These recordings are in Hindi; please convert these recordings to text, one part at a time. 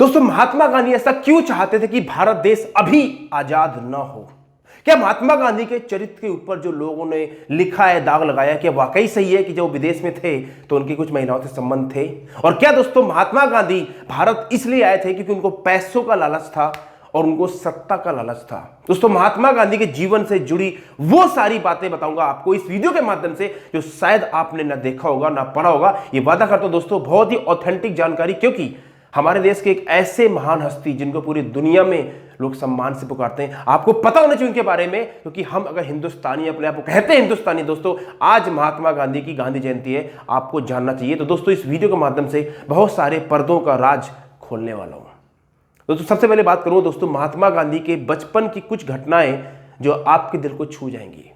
दोस्तों, महात्मा गांधी ऐसा क्यों चाहते थे कि भारत देश अभी आजाद न हो? क्या महात्मा गांधी के चरित्र के ऊपर जो लोगों ने लिखा है, दाग लगाया, क्या वाकई सही है कि जब वो विदेश में थे तो उनकी कुछ महिलाओं से संबंध थे? और क्या दोस्तों महात्मा गांधी भारत इसलिए आए थे क्योंकि उनको पैसों का लालच था और उनको सत्ता का लालच था? दोस्तों, महात्मा गांधी के जीवन से जुड़ी वो सारी बातें बताऊंगा आपको इस वीडियो के माध्यम से, जो शायद आपने ना देखा होगा ना पढ़ा होगा। ये वादा करता हूं दोस्तों, बहुत ही ऑथेंटिक जानकारी, क्योंकि हमारे देश के एक ऐसे महान हस्ती जिनको पूरी दुनिया में लोग सम्मान से पुकारते हैं, आपको पता होना चाहिए उनके बारे में, क्योंकि हम अगर हिंदुस्तानी अपने आप को कहते हैं हिंदुस्तानी, दोस्तों आज महात्मा गांधी की गांधी जयंती है, आपको जानना चाहिए। तो दोस्तों, इस वीडियो के माध्यम से बहुत सारे पर्दों का राज खोलने वाला हूं। दोस्तों, सबसे पहले बात करूं दोस्तों महात्मा गांधी के बचपन की कुछ घटनाएं जो आपके दिल को छू जाएंगी,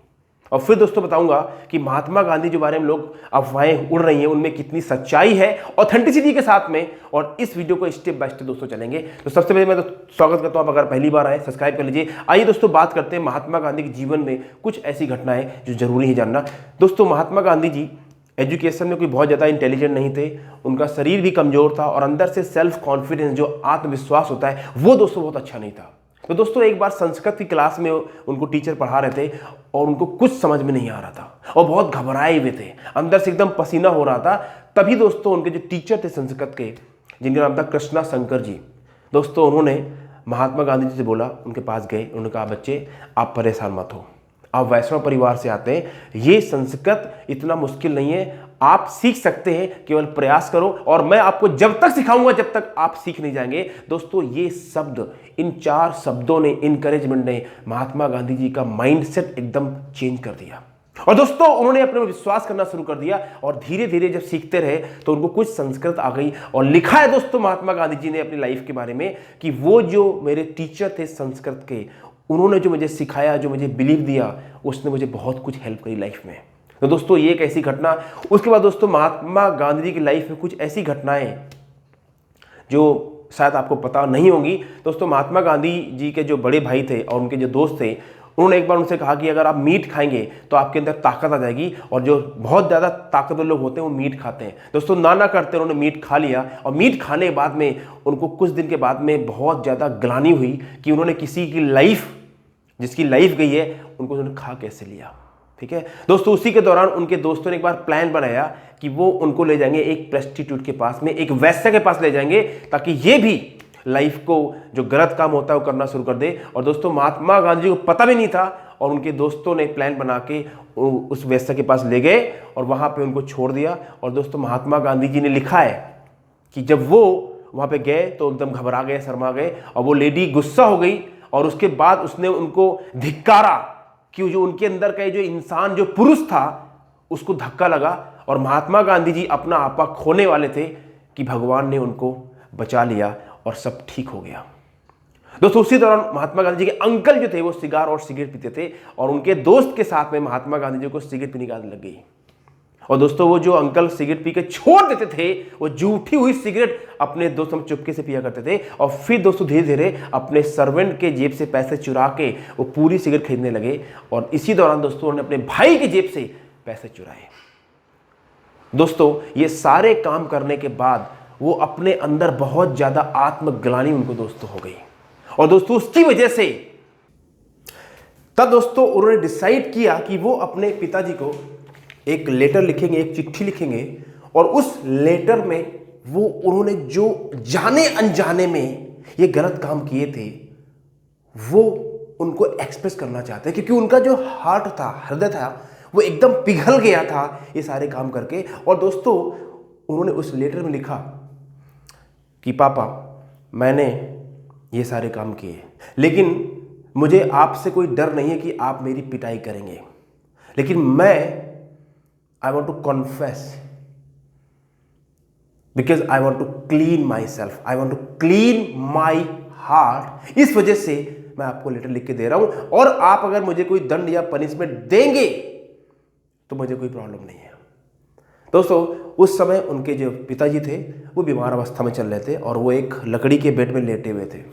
और फिर दोस्तों बताऊंगा कि महात्मा गांधी के बारे में लोग अफवाहें उड़ रही हैं उनमें कितनी सच्चाई है ऑथेंटिसिटी के साथ में, और इस वीडियो को स्टेप बाय स्टेप दोस्तों चलेंगे। तो सबसे पहले मैं तो स्वागत करता हूं, आप अगर पहली बार आए सब्सक्राइब कर लीजिए। आइए दोस्तों बात करते हैं महात्मा गांधी के जीवन में कुछ ऐसी घटनाएं जो जरूरी है जानना। दोस्तों, महात्मा गांधी जी एजुकेशन में कोई बहुत ज़्यादा इंटेलिजेंट नहीं थे, उनका शरीर भी कमज़ोर था और अंदर से सेल्फ कॉन्फिडेंस जो आत्मविश्वास होता है वो दोस्तों बहुत अच्छा नहीं था। तो दोस्तों, एक बार संस्कृत की क्लास में उनको टीचर पढ़ा रहे थे और उनको कुछ समझ में नहीं आ रहा था और बहुत घबराए हुए थे, अंदर से एकदम पसीना हो रहा था। तभी दोस्तों उनके जो टीचर थे संस्कृत के, जिनका नाम था कृष्णा शंकर जी, दोस्तों उन्होंने महात्मा गांधी जी से बोला, उनके पास गए, उन्होंने कहा बच्चे आप परेशान मत हो, आप वैष्णव परिवार से आते हैं, ये संस्कृत इतना मुश्किल नहीं है, आप सीख सकते हैं, केवल प्रयास करो और मैं आपको जब तक सिखाऊंगा जब तक आप सीख नहीं जाएंगे। दोस्तों, ये शब्द, इन 4 शब्दों ने, इनकरेजमेंट ने महात्मा गांधी जी का माइंडसेट एकदम चेंज कर दिया। और दोस्तों, उन्होंने अपने में विश्वास करना शुरू कर दिया और धीरे धीरे जब सीखते रहे तो उनको कुछ संस्कृत आ गई। और लिखा है दोस्तों महात्मा गांधी जी ने अपनी लाइफ के बारे में कि वो जो मेरे टीचर थे संस्कृत के, उन्होंने जो मुझे सिखाया, जो मुझे बिलीव दिया, उसने मुझे बहुत कुछ हेल्प करी लाइफ में। तो दोस्तों, ये एक ऐसी घटना। उसके बाद दोस्तों महात्मा गांधी जी की लाइफ में कुछ ऐसी घटनाएं जो शायद आपको पता नहीं होंगी। दोस्तों, महात्मा गांधी जी के जो बड़े भाई थे और उनके जो दोस्त थे, उन्होंने एक बार उनसे कहा कि अगर आप मीट खाएंगे तो आपके अंदर ताकत आ जाएगी, और जो बहुत ज़्यादा ताकतवर लोग होते हैं वो मीट खाते हैं। दोस्तों, ना करते उन्होंने मीट खा लिया, और मीट खाने के बाद में उनको कुछ दिन के बाद में बहुत ज़्यादा ग्लानि हुई कि उन्होंने किसी की लाइफ, जिसकी लाइफ गई है, उनको उन्होंने खा कैसे लिया। ठीक है दोस्तों, उसी के दौरान उनके दोस्तों ने एक बार प्लान बनाया कि वो उनको ले जाएंगे एक प्रेस्टिट्यूट के पास में, एक वैश्य के पास ले जाएंगे, ताकि ये भी लाइफ को जो गलत काम होता है वो करना शुरू कर दे। और दोस्तों, महात्मा गांधी को पता भी नहीं था और उनके दोस्तों ने प्लान बना के उस वैश्य के पास ले गए और वहां पे उनको छोड़ दिया। और दोस्तों, महात्मा गांधी जी ने लिखा है कि जब वो वहां पे गए तो एकदम घबरा गए, शर्मा गए, और वो लेडी गुस्सा हो गई और उसके बाद उसने उनको धिक्कारा कि जो उनके अंदर का जो इंसान, जो पुरुष था, उसको धक्का लगा। और महात्मा गांधी जी अपना आपा खोने वाले थे कि भगवान ने उनको बचा लिया और सब ठीक हो गया। दोस्तों, उसी दौरान महात्मा गांधी जी के अंकल जो थे वो सिगार और सिगरेट पीते थे, और उनके दोस्त के साथ में महात्मा गांधी जी को सिगरेट पीने की आदत लग गई। और दोस्तों, वो जो अंकल सिगरेट पी के छोड़ देते थे, वो जूठी हुई सिगरेट अपने दोस्तों में चुपके से पिया करते थे, और फिर दोस्तों धीरे धीरे अपने सर्वेंट के जेब से पैसे चुरा के वो पूरी सिगरेट खरीदने लगे। और इसी दौरान दोस्तों उन्होंने अपने भाई की जेब से पैसे चुराए। दोस्तों, ये सारे काम करने के बाद वो अपने अंदर बहुत ज्यादा आत्मग्लानि उनको दोस्तों हो गई, और दोस्तों उसकी वजह से तब दोस्तों उन्होंने डिसाइड किया कि वो अपने पिताजी को एक लेटर लिखेंगे, एक चिट्ठी लिखेंगे, और उस लेटर में वो उन्होंने जो जाने अनजाने में ये गलत काम किए थे वो उनको एक्सप्रेस करना चाहते हैं, क्योंकि उनका जो हार्ट था, हृदय था, वो एकदम पिघल गया था ये सारे काम करके। और दोस्तों, उन्होंने उस लेटर में लिखा कि पापा, मैंने ये सारे काम किए, लेकिन मुझे आपसे कोई डर नहीं है कि आप मेरी पिटाई करेंगे, लेकिन I want to confess because I want to clean myself, I want to clean my heart। इस वजह से मैं आपको लेटर लिख के दे रहा हूं, और आप अगर मुझे कोई दंड या पनिशमेंट देंगे तो मुझे कोई प्रॉब्लम नहीं है। दोस्तों, उस समय उनके जो पिताजी थे वो बीमार अवस्था में चल रहे थे, और वो एक लकड़ी के बेड में लेटे हुए थे,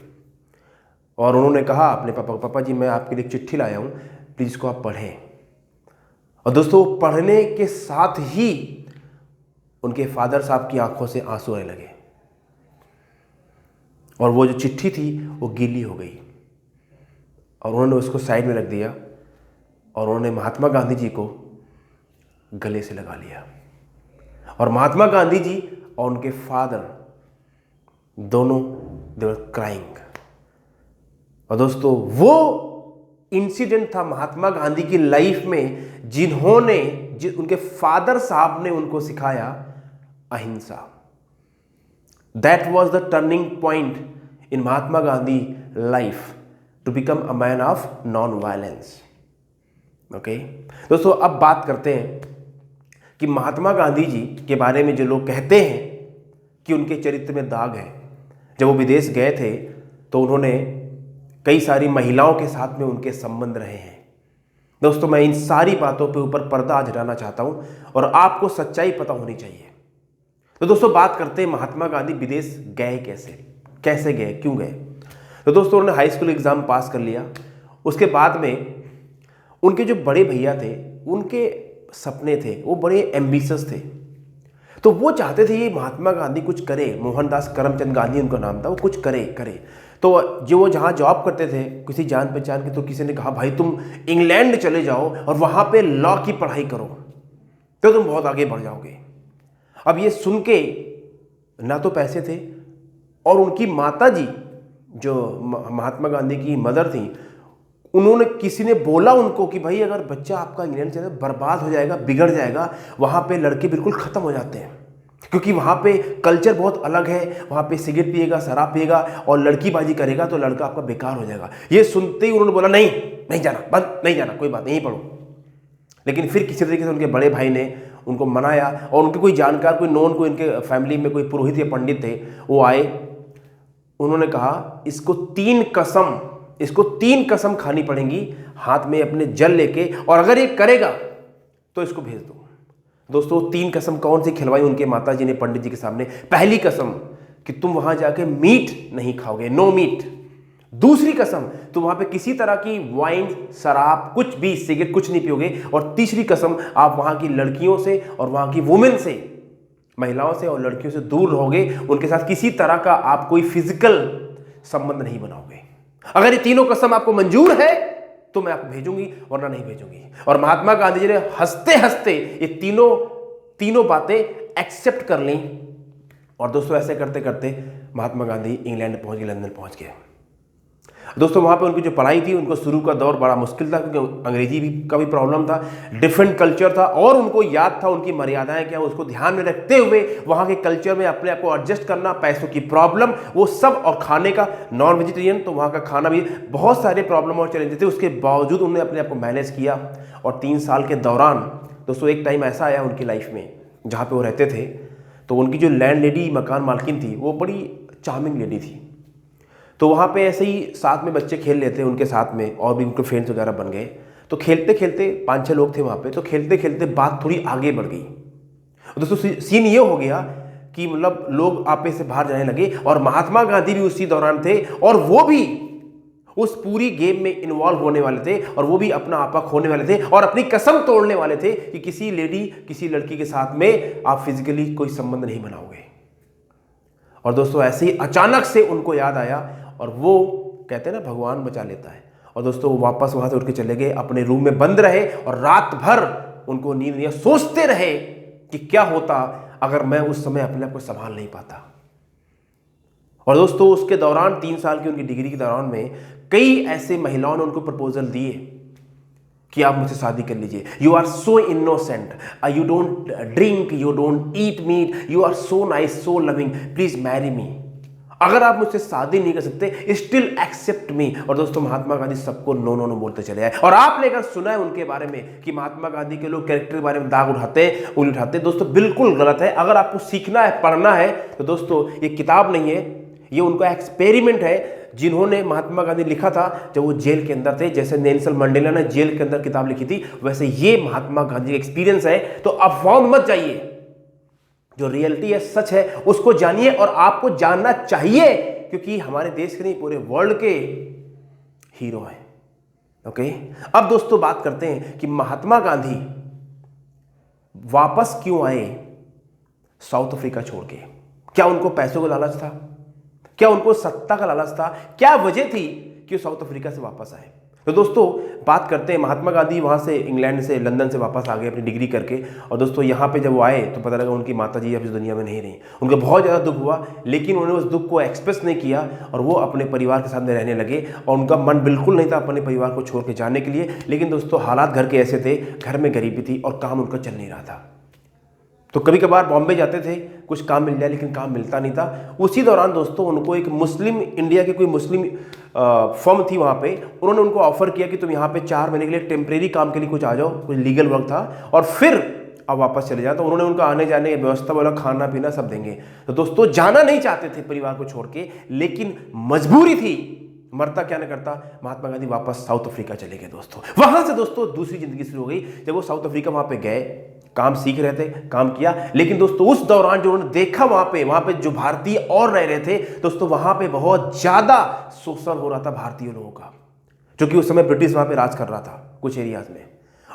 और उन्होंने कहा अपने पापा को, पापा जी मैं आपके लिए चिट्ठी लाया हूं, प्लीज इसको आप पढ़ें। और दोस्तों, पढ़ने के साथ ही उनके फादर साहब की आंखों से आंसू आने लगे। और वो जो चिट्ठी थी वो गीली हो गई और उन्होंने उसको साइड में रख दिया और उन्होंने महात्मा गांधी जी को गले से लगा लिया। और महात्मा गांधी जी और उनके फादर दोनों दे वर क्राइंग। और दोस्तों वो इंसिडेंट था महात्मा गांधी की लाइफ में जिन्होंने उनके फादर साहब ने उनको सिखाया अहिंसा। That was the turning point in Mahatma Gandhi life to become a man of non violence. Okay दोस्तों, अब बात करते हैं कि महात्मा गांधी जी के बारे में जो लोग कहते हैं कि उनके चरित्र में दाग है। जब वो विदेश गए थे तो उन्होंने कई सारी महिलाओं के साथ में उनके संबंध रहे हैं। दोस्तों, मैं इन सारी बातों पे ऊपर पर्दा आज हटाना चाहता हूं और आपको सच्चाई पता होनी चाहिए। तो दोस्तों, बात करते हैं महात्मा गांधी विदेश गए कैसे गए, क्यों गए। तो दोस्तों, उन्होंने हाई स्कूल एग्जाम पास कर लिया। उसके बाद में उनके जो बड़े भैया थे, उनके सपने थे, वो बड़े एम्बिशियस थे। तो वो चाहते थे ये महात्मा गांधी कुछ करे। मोहनदास करमचंद गांधी उनका नाम था। वो कुछ करे। तो जो वो जहाँ जॉब करते थे किसी जान पहचान के, तो किसी ने कहा भाई तुम इंग्लैंड चले जाओ और वहाँ पे लॉ की पढ़ाई करो तो तुम बहुत आगे बढ़ जाओगे। अब ये सुन के ना तो पैसे थे और उनकी माता जी जो महात्मा गांधी की मदर थी, उन्होंने किसी ने बोला उनको कि भाई अगर बच्चा आपका इंग्लैंड चले बर्बाद हो जाएगा, बिगड़ जाएगा। वहाँ पे लड़के बिल्कुल ख़त्म हो जाते हैं क्योंकि वहाँ पे कल्चर बहुत अलग है। वहाँ पे सिगरेट पिएगा, शराब पिएगा और लड़कीबाजी करेगा तो लड़का आपका बेकार हो जाएगा। ये सुनते ही उन्होंने बोला नहीं जाना, बंद, नहीं जाना, कोई बात नहीं पढ़ो। लेकिन फिर किसी तरीके से उनके बड़े भाई ने उनको मनाया और उनके कोई जानकार, कोई नॉन, कोई इनके फैमिली में कोई पुरोहित या पंडित थे, वो आए। उन्होंने कहा इसको तीन कसम खानी पड़ेंगी, हाथ में अपने जल लेके, और अगर ये करेगा तो इसको भेज दो। दोस्तों, 3 कसम कौन सी खिलवाई उनके माता जी ने पंडित जी के सामने। पहली कसम कि तुम वहां जाके मीट नहीं खाओगे, नो मीट। दूसरी कसम, तुम वहां पे किसी तरह की वाइन, शराब, कुछ भी, सिगरेट कुछ नहीं पियोगे। और तीसरी कसम, आप वहां की लड़कियों से और वहां की वुमेन से, महिलाओं से और लड़कियों से दूर रहोगे। उनके साथ किसी तरह का आप कोई फिजिकल संबंध नहीं बनाओगे। अगर ये तीनों कसम आपको मंजूर है तो मैं आपको भेजूंगी, वरना नहीं भेजूंगी। और महात्मा गांधी जी ने हंसते हंसते ये तीनों बातें एक्सेप्ट कर ली। और दोस्तों, ऐसे करते करते महात्मा गांधी इंग्लैंड पहुंच गए, लंदन पहुंच गए। दोस्तों, वहाँ पे उनकी जो पढ़ाई थी, उनको शुरू का दौर बड़ा मुश्किल था क्योंकि अंग्रेजी का भी प्रॉब्लम था, डिफरेंट कल्चर था और उनको याद था उनकी मर्यादाएं क्या, उसको ध्यान में रखते हुए वहाँ के कल्चर में अपने आप को एडजस्ट करना, पैसों की प्रॉब्लम, वो सब, और खाने का नॉन वेजिटेरियन, तो वहाँ का खाना भी, बहुत सारे प्रॉब्लम और चैलेंजेस थे। उसके बावजूद उन्होंने अपने आप को मैनेज किया। और 3 साल के दौरान दोस्तों, एक टाइम ऐसा आया उनकी लाइफ में जहाँ पर वो रहते थे, तो उनकी जो लैंड लेडी, मकान मालकिन थी, वो बड़ी चार्मिंग लेडी थी। तो वहाँ पे ऐसे ही साथ में बच्चे खेल लेते, उनके साथ में और भी उनके फ्रेंड्स वगैरह बन गए। तो खेलते खेलते 5-6 लोग थे वहाँ पे, तो खेलते खेलते बात थोड़ी आगे बढ़ गई। दोस्तों, सीन ये हो गया कि मतलब लोग आपे से बाहर जाने लगे और महात्मा गांधी भी उसी दौरान थे और वो भी उस पूरी गेम में इन्वॉल्व होने वाले थे और वो भी अपना आपा खोने वाले थे और अपनी कसम तोड़ने वाले थे कि किसी लेडी, किसी लड़की के साथ में आप फिजिकली कोई संबंध नहीं बनाओगे। और दोस्तों, ऐसे ही अचानक से उनको याद आया और वो कहते हैं ना, भगवान बचा लेता है। और दोस्तों, वो वापस वहां से उठ के चले गए, अपने रूम में बंद रहे और रात भर उनको नींद नहीं, सोचते रहे कि क्या होता अगर मैं उस समय अपने आप को संभाल नहीं पाता। और दोस्तों, उसके दौरान 3 साल की उनकी डिग्री के दौरान में कई ऐसे महिलाओं ने उनको प्रपोजल दिए कि आप मुझसे शादी कर लीजिए। You are so innocent, you don't drink, you don't eat meat, you are so nice, so loving, please marry me. अगर आप मुझसे शादी नहीं कर सकते, स्टिल एक्सेप्ट मी। और दोस्तों, महात्मा गांधी सबको नो नो नो बोलते चले आए। और आपने अगर सुना है उनके बारे में कि महात्मा गांधी के लोग कैरेक्टर के बारे में दाग उठाते, उंगली उठाते, दोस्तों बिल्कुल गलत है। अगर आपको सीखना है, पढ़ना है, तो दोस्तों ये किताब नहीं है, ये उनका एक्सपेरिमेंट है जिन्होंने महात्मा गांधी लिखा था जब वो जेल के अंदर थे। जैसे नेल्सन मंडेला ने जेल के अंदर किताब लिखी थी, वैसे ये महात्मा गांधी का एक्सपीरियंस है। तो अफवाह मत जाइए, जो रियलिटी है, सच है, उसको जानिए और आपको जानना चाहिए क्योंकि हमारे देश के नहीं, पूरे वर्ल्ड के हीरो हैं। ओके, अब दोस्तों बात करते हैं कि महात्मा गांधी वापस क्यों आए साउथ अफ्रीका छोड़ के। क्या उनको पैसों का लालच था? क्या उनको सत्ता का लालच था? क्या वजह थी कि वो साउथ अफ्रीका से वापस आए? तो दोस्तों बात करते हैं, महात्मा गांधी वहाँ से इंग्लैंड से, लंदन से वापस आ गए अपनी डिग्री करके। और दोस्तों यहाँ पे जब वो आए तो पता लगा उनकी माता जी अब इस दुनिया में नहीं रही। उनको बहुत ज़्यादा दुख हुआ, लेकिन उन्होंने उस दुख को एक्सप्रेस नहीं किया और वो अपने परिवार के साथ रहने लगे। और उनका मन बिल्कुल नहीं था अपने परिवार को छोड़ के जाने के लिए। लेकिन दोस्तों हालात घर के ऐसे थे, घर में गरीबी थी और काम उनका चल नहीं रहा था। तो कभी कभार बॉम्बे जाते थे, कुछ काम मिल जाए, लेकिन काम मिलता नहीं था। उसी दौरान दोस्तों उनको एक मुस्लिम, इंडिया के कोई मुस्लिम फर्म थी वहाँ पे, उन्होंने उनको ऑफर किया कि तुम यहाँ पे 4 महीने के लिए टेम्परेरी काम के लिए कुछ आ जाओ, कुछ लीगल वर्क था, और फिर अब वापस चले जाओ। तो उन्होंने उनका आने जाने की व्यवस्था बोला, खाना पीना सब देंगे। तो दोस्तों जाना नहीं चाहते थे परिवार को छोड़ के, लेकिन मजबूरी थी, मरता क्या न करता। महात्मा गांधी वापस साउथ अफ्रीका चले गए दोस्तों। वहां से दोस्तों दूसरी जिंदगी शुरू हो गई। जब वो साउथ अफ्रीका वहां पे गए, काम सीख रहे थे, काम किया, लेकिन दोस्तों उस दौरान जो उन्होंने देखा वहां पे जो भारतीय और रह रहे थे दोस्तों, वहां पे बहुत ज्यादा शोषण हो रहा था भारतीय लोगों का, जो कि उस समय ब्रिटिश वहां पे राज कर रहा था कुछ एरियाज में।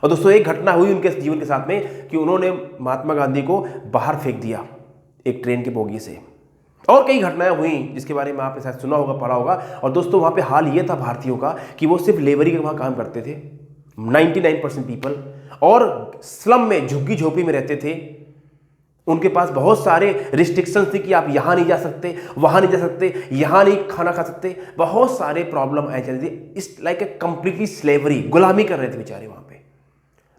और दोस्तों एक घटना हुई उनके जीवन के साथ में कि उन्होंने महात्मा गांधी को बाहर फेंक दिया एक ट्रेन के बोगी से। और कई घटनाएं हुई जिसके बारे में आपने शायद सुना होगा, पढ़ा होगा। और दोस्तों वहां पे हाल ये था भारतीयों का कि वो सिर्फ लेबरी के वहां काम करते थे, 99% पीपल, और स्लम में, झुग्गी झोपड़ी में रहते थे। उनके पास बहुत सारे रिस्ट्रिक्शंस थे कि आप यहां नहीं जा सकते, वहां नहीं जा सकते, यहां नहीं खाना खा सकते, बहुत सारे प्रॉब्लम ऐसे थे। इस लाइक ए कंप्लीटली स्लेवरी, गुलामी कर रहे थे बेचारे वहां पे।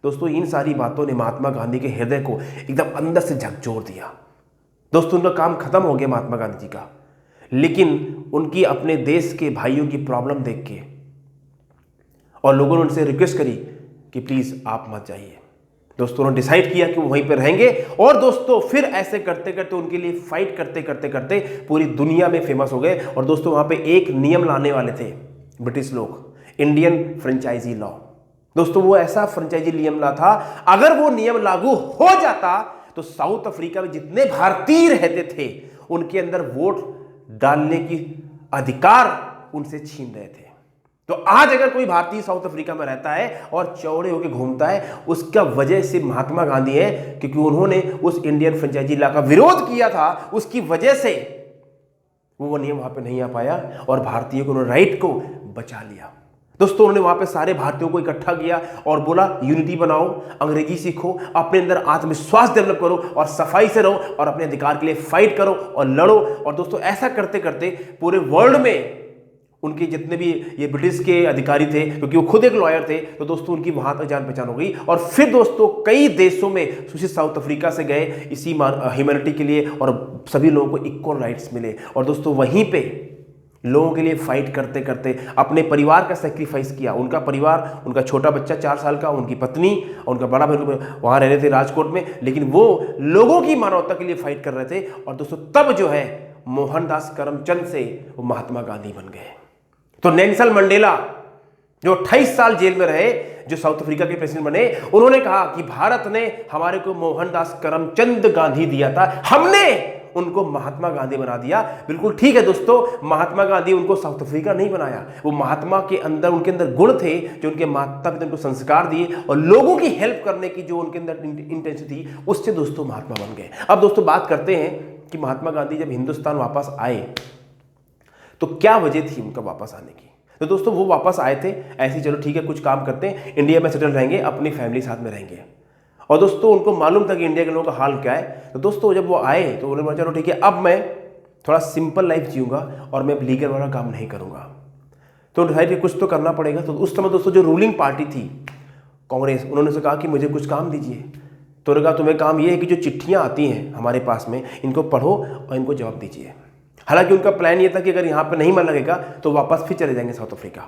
दोस्तों इन सारी बातों ने महात्मा गांधी के हृदय को एकदम अंदर से झकझोर दिया। दोस्तों उनका काम खत्म हो गया महात्मा गांधी जी का, लेकिन उनकी अपने देश के भाइयों की प्रॉब्लम देख के और लोगों ने उनसे रिक्वेस्ट करी कि प्लीज आप मत जाइए। दोस्तों उन्होंने डिसाइड किया कि वो वहीं पर रहेंगे। और दोस्तों फिर ऐसे करते करते उनके लिए फाइट करते करते करते पूरी दुनिया में फेमस हो गए। और दोस्तों वहां पे एक नियम लाने वाले थे ब्रिटिश लोग, इंडियन फ्रेंचाइजी लॉ। दोस्तों वो ऐसा फ्रेंचाइजी नियम ला था, अगर वो नियम लागू हो जाता तो साउथ अफ्रीका में जितने भारतीय रहते थे उनके अंदर वोट डालने की अधिकार उनसे छीन रहे थे। तो आज अगर कोई भारतीय साउथ अफ्रीका में रहता है और चौड़े होकर घूमता है, उसका वजह से महात्मा गांधी है, क्योंकि उन्होंने उस इंडियन फ्रेंचाइजी लॉ का विरोध किया था। उसकी वजह से वो नियम वहां पे नहीं आ पाया और भारतीयों को, उन्होंने राइट को बचा लिया। दोस्तों उन्होंने वहां पे सारे भारतीयों को इकट्ठा किया और बोला यूनिटी बनाओ, अंग्रेजी सीखो, अपने अंदर आत्मविश्वास डेवलप करो और सफाई से रहो और अपने अधिकार के लिए फाइट करो और लड़ो। और दोस्तों ऐसा करते करते पूरे वर्ल्ड में उनके जितने भी ये ब्रिटिश के अधिकारी थे, क्योंकि वो खुद एक लॉयर थे, तो दोस्तों उनकी वहां तक जान पहचान हो गई। और फिर दोस्तों कई देशों में, सुशील साउथ अफ्रीका से गए इसी ह्यूमैनिटी के लिए और सभी लोगों को इक्वल राइट्स मिले। और दोस्तों वहीं पे लोगों के लिए फाइट करते करते अपने परिवार का सेक्रीफाइस किया। उनका परिवार, उनका छोटा बच्चा 4 साल का, उनकी पत्नी और उनका बड़ा भाई वहां रह रहे थे राजकोट में, लेकिन वो लोगों की मानवता के लिए फाइट कर रहे थे। और दोस्तों तब जो है मोहनदास करमचंद से वो महात्मा गांधी बन गए। तो नेल्सन मंडेला जो 28 साल जेल में रहे, जो साउथ अफ्रीका के प्रेसिडेंट बने, उन्होंने कहा कि भारत ने हमारे को मोहनदास करमचंद गांधी दिया था, हमने उनको महात्मा गांधी बना दिया। बिल्कुल ठीक है दोस्तों, महात्मा गांधी उनको साउथ अफ्रीका नहीं बनाया, वो महात्मा के अंदर, उनके अंदर गुण थे जो उनके माता पिता उनको संस्कार दिए और लोगों की हेल्प करने की जो उनके अंदर इंटेंशन थी, उससे दोस्तों महात्मा बन गए। अब दोस्तों बात करते हैं कि महात्मा गांधी जब हिंदुस्तान वापस आए तो क्या वजह थी उनका वापस आने की। तो दोस्तों वो वापस आए थे ऐसे, चलो ठीक है कुछ काम करते हैं, इंडिया में सेटल रहेंगे, अपनी फैमिली साथ में रहेंगे। और दोस्तों उनको मालूम था कि इंडिया के लोगों का हाल क्या है। तो दोस्तों जब वो आए तो उन्होंने बोला चलो ठीक है, अब मैं थोड़ा सिंपल लाइफ जीऊंगा और मैं लीगल वाला काम नहीं करूंगा। तो डिसाइड कुछ तो करना पड़ेगा। तो उस समय दोस्तों जो रूलिंग पार्टी थी कांग्रेस, उन्होंने से कहा कि मुझे कुछ काम दीजिए। तो उन्होंने कहा तुम्हें काम ये है कि जो चिट्ठियाँ आती हैं हमारे पास में, इनको पढ़ो और इनको जवाब दीजिए। हालांकि उनका प्लान ये था कि अगर यहाँ पे नहीं मन लगेगा तो वापस फिर चले जाएंगे साउथ अफ्रीका।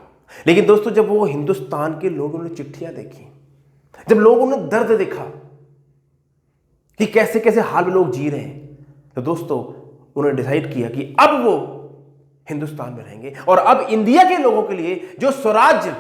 लेकिन दोस्तों जब वो हिंदुस्तान के लोगों ने चिट्ठियां देखी, जब लोगों ने दर्द देखा कि कैसे कैसे हाल में लोग जी रहे हैं, तो दोस्तों उन्होंने डिसाइड किया कि अब वो हिंदुस्तान में रहेंगे और अब इंडिया के लोगों के लिए जो स्वराज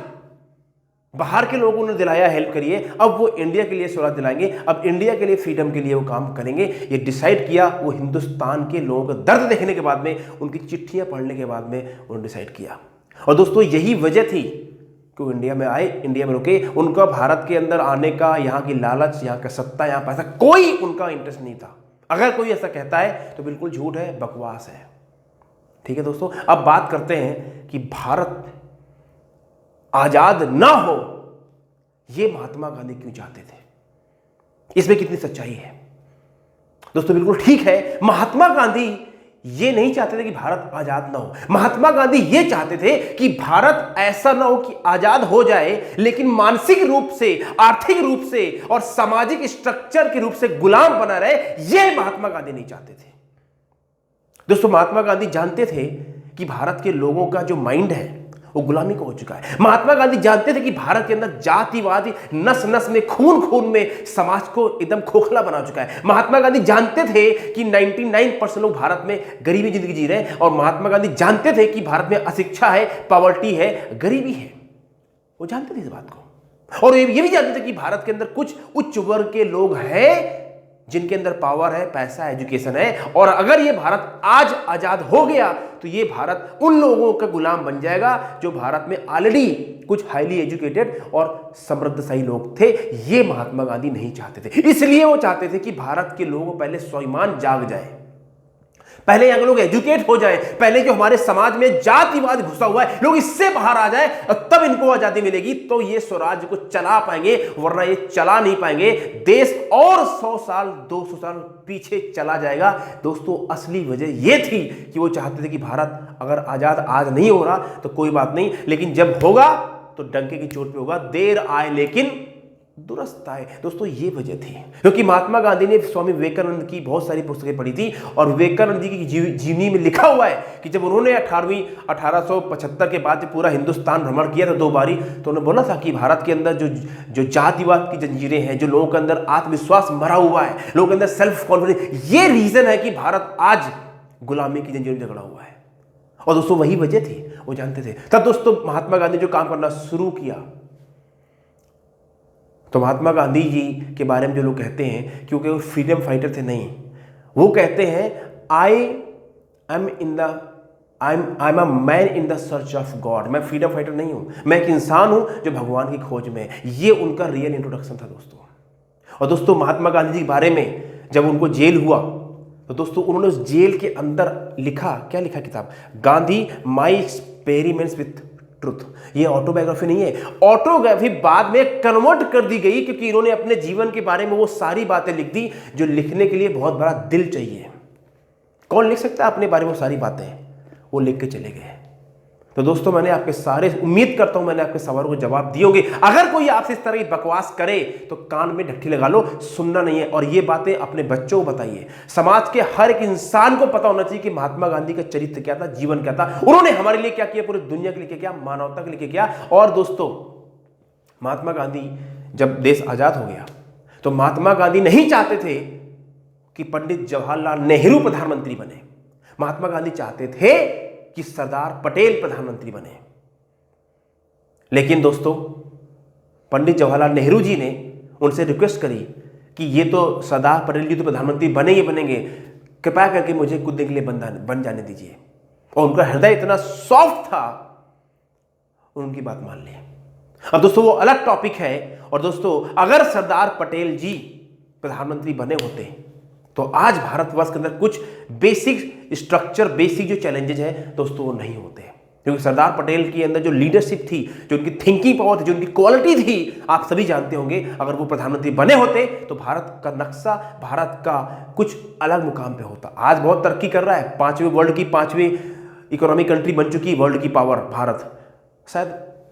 बाहर के लोगों ने दिलाया, हेल्प करिए, अब वो इंडिया के लिए स्वराज दिलाएंगे, अब इंडिया के लिए फ्रीडम के लिए वो काम करेंगे। ये डिसाइड किया वो हिंदुस्तान के लोगों का दर्द देखने के बाद में, उनकी चिट्ठियां पढ़ने के बाद में उन्होंने डिसाइड किया। और दोस्तों यही वजह थी कि वो इंडिया में आए, इंडिया में रुके। उनका भारत के अंदर आने का, यहाँ की लालच, यहाँ का सत्ता, यहाँ पैसा, कोई उनका इंटरेस्ट नहीं था। अगर कोई ऐसा कहता है तो बिल्कुल झूठ है, बकवास है। ठीक है दोस्तों, अब बात करते हैं कि भारत आजाद ना हो यह महात्मा गांधी क्यों चाहते थे, इसमें कितनी सच्चाई है। दोस्तों बिल्कुल ठीक है, महात्मा गांधी ये नहीं चाहते थे कि भारत आजाद ना हो। महात्मा गांधी ये चाहते थे कि भारत ऐसा ना हो कि आजाद हो जाए लेकिन मानसिक रूप से, आर्थिक रूप से और सामाजिक स्ट्रक्चर के रूप से गुलाम बना रहे, यह महात्मा गांधी नहीं चाहते थे। दोस्तों महात्मा गांधी जानते थे कि भारत के लोगों का जो माइंड है वो गुलामी का हो चुका है। महात्मा गांधी जानते थे कि भारत के अंदर जातिवादी नस नस में, खून खून में समाज को एकदम खोखला बना चुका है। महात्मा गांधी जानते थे कि 99% लोग भारत में गरीबी जिंदगी जी रहे हैं, और महात्मा गांधी जानते थे कि भारत में अशिक्षा है, पॉवर्टी है, गरीबी है। वो जानते थे इस बात को, और ये भी जानते थे कि भारत के अंदर कुछ उच्च वर्ग के लोग हैं जिनके अंदर पावर है, पैसा है, एजुकेशन है, और अगर ये भारत आज आजाद हो गया तो ये भारत उन लोगों का गुलाम बन जाएगा जो भारत में ऑलरेडी कुछ हाईली एजुकेटेड और समृद्धशाली लोग थे। ये महात्मा गांधी नहीं चाहते थे। इसलिए वो चाहते थे कि भारत के लोगों पहले स्वाभिमान जाग जाए, पहले यहाँ के लोग एजुकेट हो जाए, पहले जो हमारे समाज में जातिवाद घुसा हुआ है लोग इससे बाहर आ जाए, और तब इनको आजादी मिलेगी तो ये स्वराज्य को चला पाएंगे, वरना ये चला नहीं पाएंगे। देश और 100 साल 200 साल पीछे चला जाएगा। दोस्तों असली वजह ये थी कि वो चाहते थे कि भारत अगर आजाद आज नहीं हो रहा तो कोई बात नहीं, लेकिन जब होगा तो डंके की चोट पे होगा, देर आए लेकिन दुरुस्त आए। दोस्तों ये वजह थी, क्योंकि महात्मा गांधी ने स्वामी विवेकानंद की बहुत सारी पुस्तकें पढ़ी थी, और विवेकानंद जी की जीवनी में लिखा हुआ है कि जब उन्होंने 1875 के बाद पूरा हिंदुस्तान भ्रमण किया था 2 बारी, तो उन्होंने बोला था कि भारत के अंदर जो जातिवाद की जंजीरें हैं, जो लोगों के अंदर आत्मविश्वास मरा हुआ है, लोगों के अंदर सेल्फ कॉन्फिडेंस, ये रीजन है कि भारत आज गुलामी की जंजीर में झगड़ा हुआ है। और दोस्तों वही वजह थी, वो जानते थे। तब दोस्तों महात्मा गांधी जो काम करना शुरू किया, तो महात्मा गांधी जी के बारे में जो लोग कहते हैं, क्योंकि वो फ्रीडम फाइटर थे, नहीं, वो कहते हैं I am a man in the search of God. मैं फ्रीडम फाइटर नहीं हूं, मैं एक इंसान हूं जो भगवान की खोज में है। ये उनका रियल इंट्रोडक्शन था दोस्तों। और दोस्तों महात्मा गांधी जी के बारे में जब उनको जेल हुआ तो दोस्तों उन्होंने उस जेल के अंदर लिखा, क्या लिखा किताब, Gandhi my experiments with truth. ये ऑटोबायोग्राफी नहीं है, ऑटोबायोग्राफी बाद में कन्वर्ट कर दी गई, क्योंकि इन्होंने अपने जीवन के बारे में वो सारी बातें लिख दी जो लिखने के लिए बहुत बड़ा दिल चाहिए। कौन लिख सकता है अपने बारे में वो सारी बातें, वो लिख के चले गए। तो दोस्तों मैंने आपके सारे, उम्मीद करता हूं मैंने आपके सवालों को जवाब दिए होंगे। अगर कोई आपसे इस तरह की बकवास करे तो कान में ढट्ठी लगा लो, सुनना नहीं है, और ये बातें अपने बच्चों को बताइए। समाज के हर एक इंसान को पता होना चाहिए कि महात्मा गांधी का चरित्र क्या था, जीवन क्या था, उन्होंने हमारे लिए क्या किया, पूरी दुनिया के लिए क्या, मानवता के लिए क्या। और दोस्तों महात्मा गांधी जब देश आजाद हो गया तो महात्मा गांधी नहीं चाहते थे कि पंडित जवाहरलाल नेहरू प्रधानमंत्री बने। महात्मा गांधी चाहते थे कि सरदार पटेल प्रधानमंत्री बने। लेकिन दोस्तों पंडित जवाहरलाल नेहरू जी ने उनसे रिक्वेस्ट करी कि ये तो सरदार पटेल जी तो प्रधानमंत्री बनेंगे, कृपया करके मुझे कुछ दिन के लिए बन जाने दीजिए। और उनका हृदय इतना सॉफ्ट था, उनकी बात मान ली। अब दोस्तों वो अलग टॉपिक है। और दोस्तों अगर सरदार पटेल जी प्रधानमंत्री बने होते तो आज भारतवर्ष के अंदर कुछ बेसिक स्ट्रक्चर, बेसिक जो चैलेंजेस हैं दोस्तों वो नहीं होते, क्योंकि सरदार पटेल के अंदर जो लीडरशिप थी, जो उनकी थिंकिंग पावर थी, जो उनकी क्वालिटी थी, आप सभी जानते होंगे। अगर वो प्रधानमंत्री बने होते तो भारत का नक्शा, भारत का कुछ अलग मुकाम पे होता। आज बहुत तरक्की कर रहा है, वर्ल्ड की 5वीं इकोनॉमिक कंट्री बन चुकी है, वर्ल्ड की पावर भारत, शायद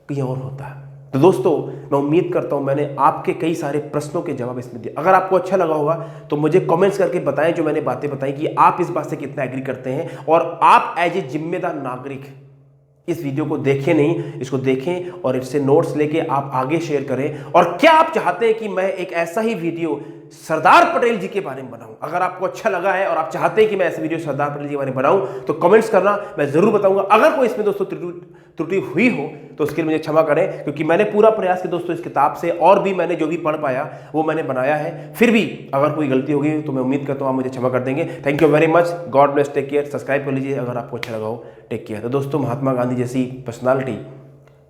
कहीं और होता है। तो दोस्तों मैं उम्मीद करता हूं मैंने आपके कई सारे प्रश्नों के जवाब इसमें दिए। अगर आपको अच्छा लगा होगा तो मुझे कमेंट्स करके बताएं, जो मैंने बातें बताई, कि आप इस बात से कितना एग्री करते हैं, और आप एज ए जिम्मेदार नागरिक इस वीडियो को देखें नहीं, इसको देखें और इससे नोट्स लेके आप आगे शेयर करें। और क्या आप चाहते हैं कि मैं एक ऐसा ही वीडियो सरदार पटेल जी के बारे में बनाऊं? अगर आपको अच्छा लगा है और आप चाहते हैं कि मैं ऐसे वीडियो सरदार पटेल जी के बारे में बनाऊं तो कमेंट्स करना, मैं जरूर बताऊंगा। अगर कोई इसमें दोस्तों त्रुटि हुई हो तो उसके लिए मुझे क्षमा करें, क्योंकि मैंने पूरा प्रयास किया दोस्तों इस किताब से, और भी मैंने जो भी पढ़ पाया वो मैंने बनाया है। फिर भी अगर कोई गलती होगी तो मैं उम्मीद करता हूँ आप मुझे क्षमा कर देंगे। Thank you very much, God bless, take care. Subscribe कर लीजिए अगर आपको अच्छा लगा हो, टेक केयर। तो दोस्तों महात्मा गांधी जैसी पर्सनालिटी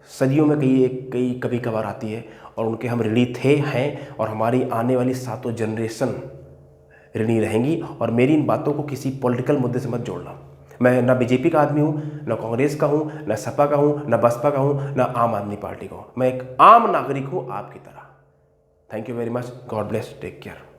सदियों में कभी कभार आती है, और उनके हम ऋणी हैं, और हमारी आने वाली 7 जनरेशन ऋणी रहेंगी। और मेरी इन बातों को किसी पॉलिटिकल मुद्दे से मत जोड़ना। मैं ना बीजेपी का आदमी हूँ, ना कांग्रेस का हूँ, ना सपा का हूँ, ना बसपा का हूँ, ना आम आदमी पार्टी का हूँ। मैं एक आम नागरिक हूँ आपकी तरह। Thank you very much. God bless. Take care.